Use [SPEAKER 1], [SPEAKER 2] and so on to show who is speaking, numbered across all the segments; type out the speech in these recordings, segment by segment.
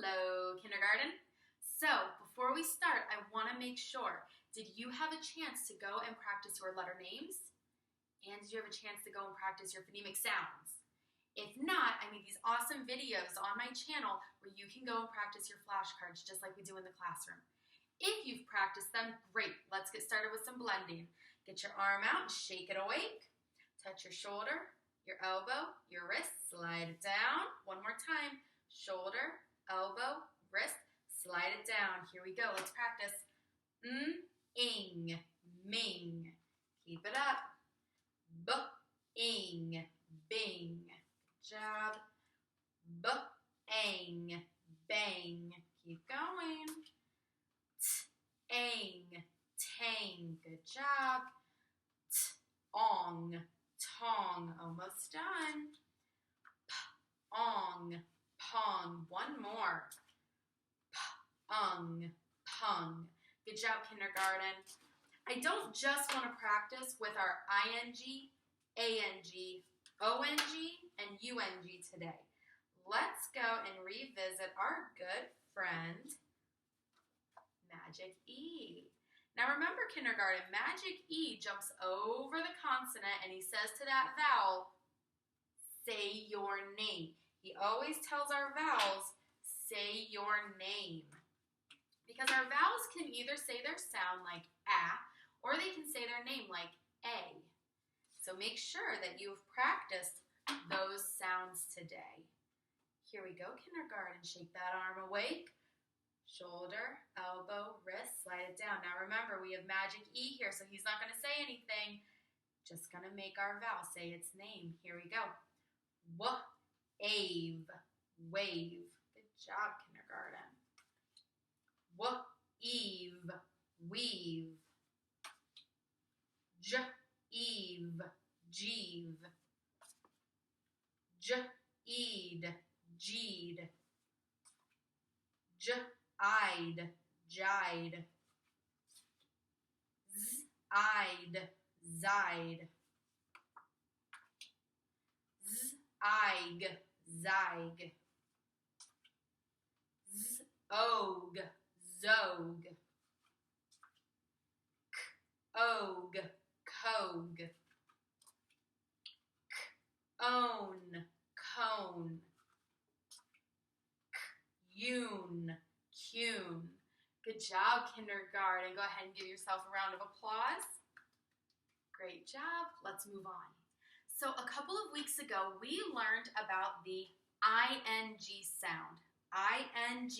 [SPEAKER 1] Hello, kindergarten. So, before we start, I want to make sure, did you have a chance to go and practice your letter names? And did you have a chance to go and practice your phonemic sounds? If not, I made these awesome videos on my channel where you can go and practice your flashcards just like we do in the classroom. If you've practiced them, great. Let's get started with some blending. Get your arm out and shake it awake. Touch your shoulder, your elbow, your wrist, slide it down. One more time. Shoulder, elbow, wrist, slide it down. Here we go. Let's practice. Ing, ming. Keep it up. B-ing, bing. Good job. B-ang, bang. Keep going. T-ang, tang. Good job. T-ong, tong. Almost done. P-ong, pong. One more. P-ung, pung. Good job, kindergarten. I don't just want to practice with our ing, ang, ong, and ung today. Let's go and revisit our good friend, Magic E. Now remember, kindergarten, Magic E jumps over the consonant and he says to that vowel, say your name. He always tells our vowels, say your name. Because our vowels can either say their sound like a, or they can say their name like a. So make sure that you've practiced those sounds today. Here we go, kindergarten. Shake that arm awake. Shoulder, elbow, wrist, slide it down. Now remember, we have Magic E here, so he's not going to say anything. Just going to make our vowel say its name. Here we go. W-ave, wave. Good job, kindergarten. W-eve, weave. J-eve, jeeve. J-eed, jeed. J-eyed, jide. Z-eyed, zide. Z-ig, zig. Z-og, zog. K-og, cog. K-own, cone. K-yoon, cune. Good job, kindergarten. Go ahead and give yourself a round of applause. Great job. Let's move on. So a couple of weeks ago, we learned about the ing sound. ing,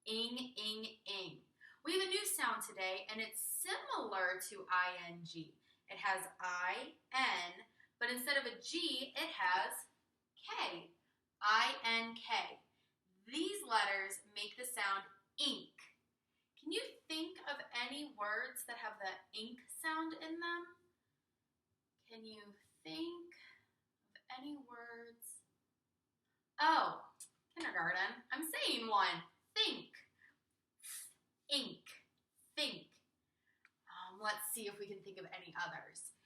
[SPEAKER 1] ing, ing, ing. We have a new sound today, and it's similar to ing. It has I-N, but instead of a G, it has K. I-N-K. These letters make the sound ink. Can you think of any words that have the ink sound in them? Can you think of any words? Oh, kindergarten, I'm saying one. Think. Ink. Think. Let's see if we can think of any others.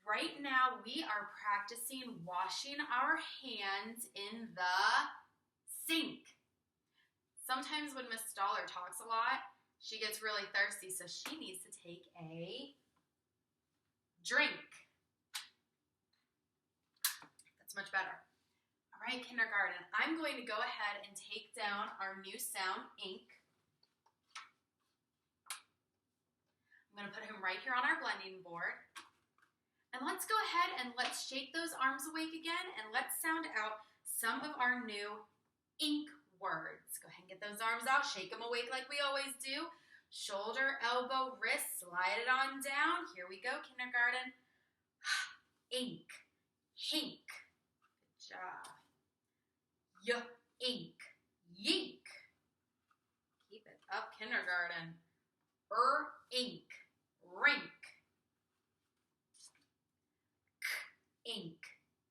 [SPEAKER 1] Right now, we are practicing washing our hands in the sink. Sometimes when Miss Stahler talks a lot, she gets really thirsty, so she needs to take a drink. That's much better. All right, kindergarten, I'm going to go ahead and take down our new sound, ink. I'm going to put him right here on our blending board. And let's go ahead and let's shake those arms awake again and let's sound out some of our new ink words. Go ahead and get those arms out, shake them awake like we always do. Shoulder, elbow, wrist, slide it on down. Here we go, kindergarten. Ink, hink. Good job. Y-ink, yink. Keep it up, kindergarten. Ink, rink. K-ink,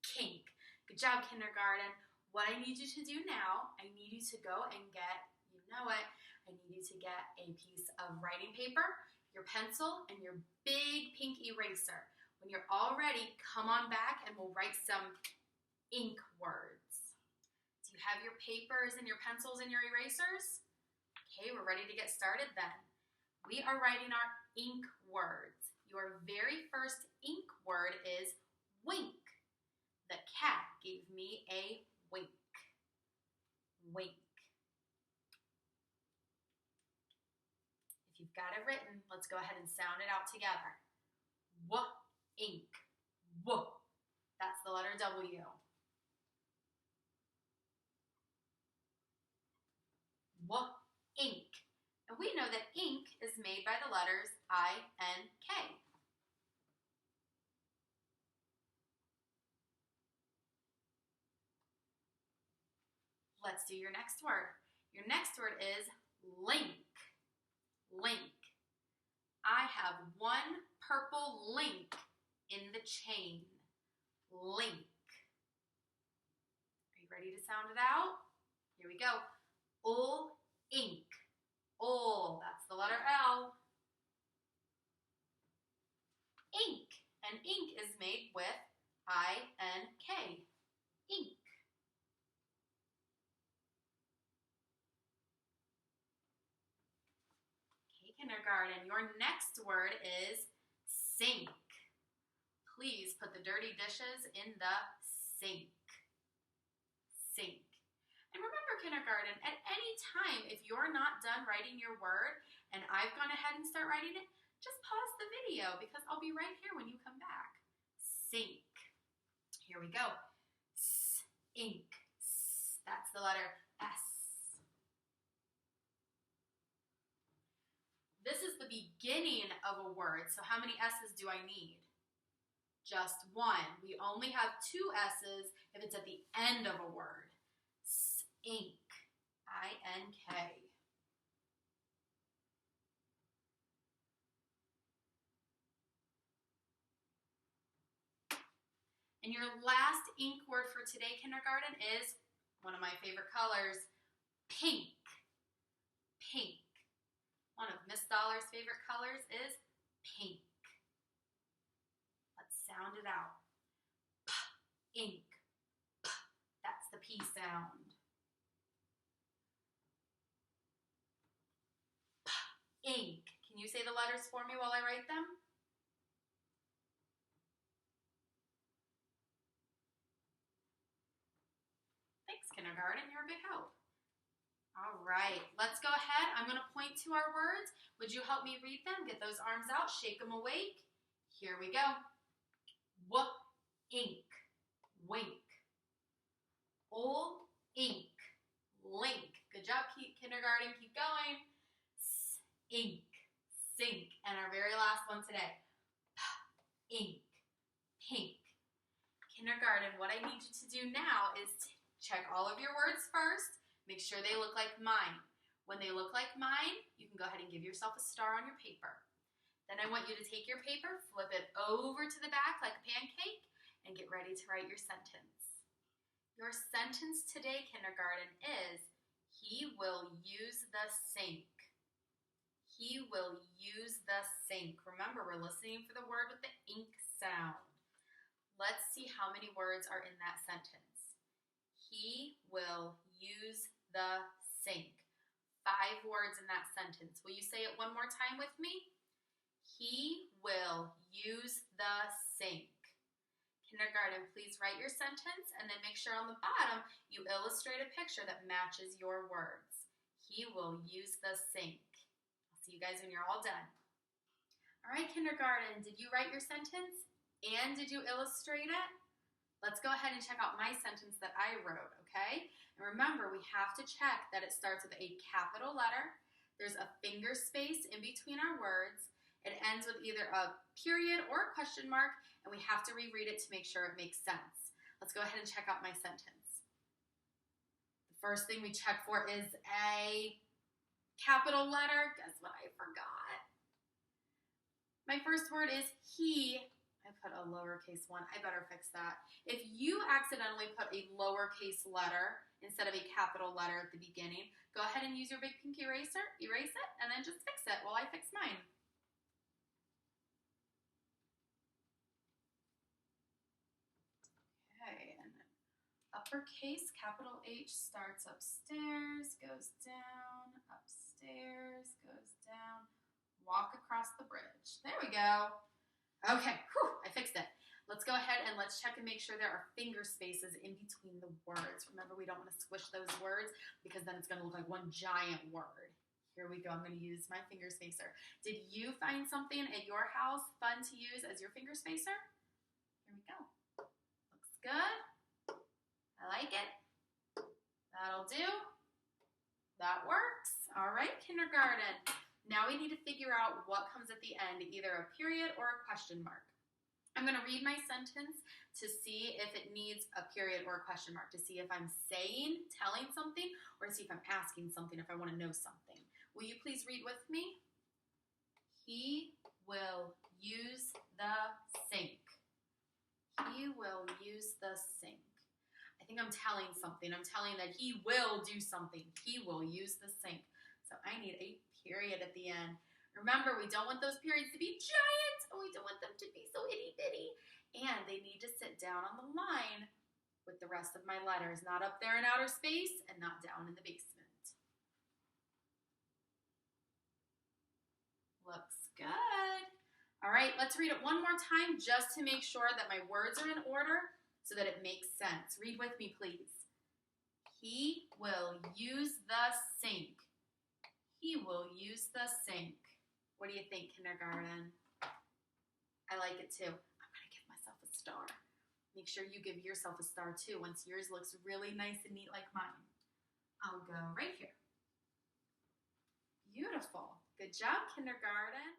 [SPEAKER 1] kink. Good job, kindergarten. What I need you to do now, I need you to go and get, you know it, I need you to get a piece of writing paper, your pencil, and your big pink eraser. When you're all ready, come on back and we'll write some ink words. Do you have your papers and your pencils and your erasers? Okay, we're ready to get started then. We are writing our ink words. Your very first ink word is wink. The cat gave me a wink. Wink. If you've got it written, let's go ahead and sound it out together. W-ink. W. That's the letter W. W-ink. And we know that ink is made by the letters I-N-K. Let's do your next word. Your next word is link. Link. I have one purple link in the chain. Link. Are you ready to sound it out? Here we go. Ink. That's the letter L. Ink. And ink is made with I-N-K. Ink. Okay, kindergarten. Your next word is sink. Please put the dirty dishes in the sink. Sink. And remember, kindergarten, at any time, if you're not done writing your word and I've gone ahead and start writing it, just pause the video because I'll be right here when you come back. Sink. Here we go. Ink. That's the letter S. This is the beginning of a word, so how many S's do I need? Just one. We only have two S's if it's at the end of a word. Ink. I-N-K. And your last ink word for today, kindergarten, is one of my favorite colors, pink. Pink. One of Miss Stahler's favorite colors is pink. Let's sound it out. P-ink. P. That's the P sound. Ink. Can you say the letters for me while I write them? Thanks, kindergarten. You're a big help. All right. Let's go ahead. I'm going to point to our words. Would you help me read them? Get those arms out. Shake them awake. Here we go. W-ink. Wink. Ink. Link. Good job, kindergarten. Keep going. Ink, sink, and our very last one today, ink, pink. Kindergarten, what I need you to do now is check all of your words first, make sure they look like mine. When they look like mine, you can go ahead and give yourself a star on your paper. Then I want you to take your paper, flip it over to the back like a pancake, and get ready to write your sentence. Your sentence today, kindergarten, is, he will use the sink. He will use the sink. Remember, we're listening for the word with the ink sound. Let's see how many words are in that sentence. He will use the sink. 5 words in that sentence. Will you say it one more time with me? He will use the sink. Kindergarten, please write your sentence and then make sure on the bottom you illustrate a picture that matches your words. He will use the sink. See you guys when you're all done. All right, kindergarten, did you write your sentence and did you illustrate it? Let's go ahead and check out my sentence that I wrote, okay? And remember, we have to check that it starts with a capital letter. There's a finger space in between our words. It ends with either a period or a question mark, and we have to reread it to make sure it makes sense. Let's go ahead and check out my sentence. The first thing we check for is a capital letter. Guess what I forgot? My first word is he. I put a lowercase one. I better fix that. If you accidentally put a lowercase letter instead of a capital letter at the beginning, go ahead and use your big pink eraser, erase it, and then just fix it while I fix mine. Okay, and then up uppercase, capital H starts upstairs, goes down, upstairs, goes down, walk across the bridge. There we go. Okay, whew, I fixed it. Let's go ahead and let's check and make sure there are finger spaces in between the words. Remember, we don't want to squish those words because then it's going to look like one giant word. Here we go. I'm going to use my finger spacer. Did you find something at your house fun to use as your finger spacer? Here we go. Looks good. I like it. That'll do. That works. All right, kindergarten. Now we need to figure out what comes at the end, either a period or a question mark. I'm going to read my sentence to see if it needs a period or a question mark, to see if I'm saying, telling something, or to see if I'm asking something, if I want to know something. Will you please read with me? He will use the sink. He will use the sink. I think I'm telling something. I'm telling that he will do something. He will use the sink. So I need a period at the end. Remember, we don't want those periods to be giant, and we don't want them to be so itty-bitty. And they need to sit down on the line with the rest of my letters, not up there in outer space and not down in the basement. Looks good. All right, let's read it one more time just to make sure that my words are in order so that it makes sense. Read with me, please. He will use the sink. He will use the sink. What do you think, kindergarten? I like it too. I'm going to give myself a star. Make sure you give yourself a star too once yours looks really nice and neat like mine. I'll go right here. Beautiful. Good job, kindergarten.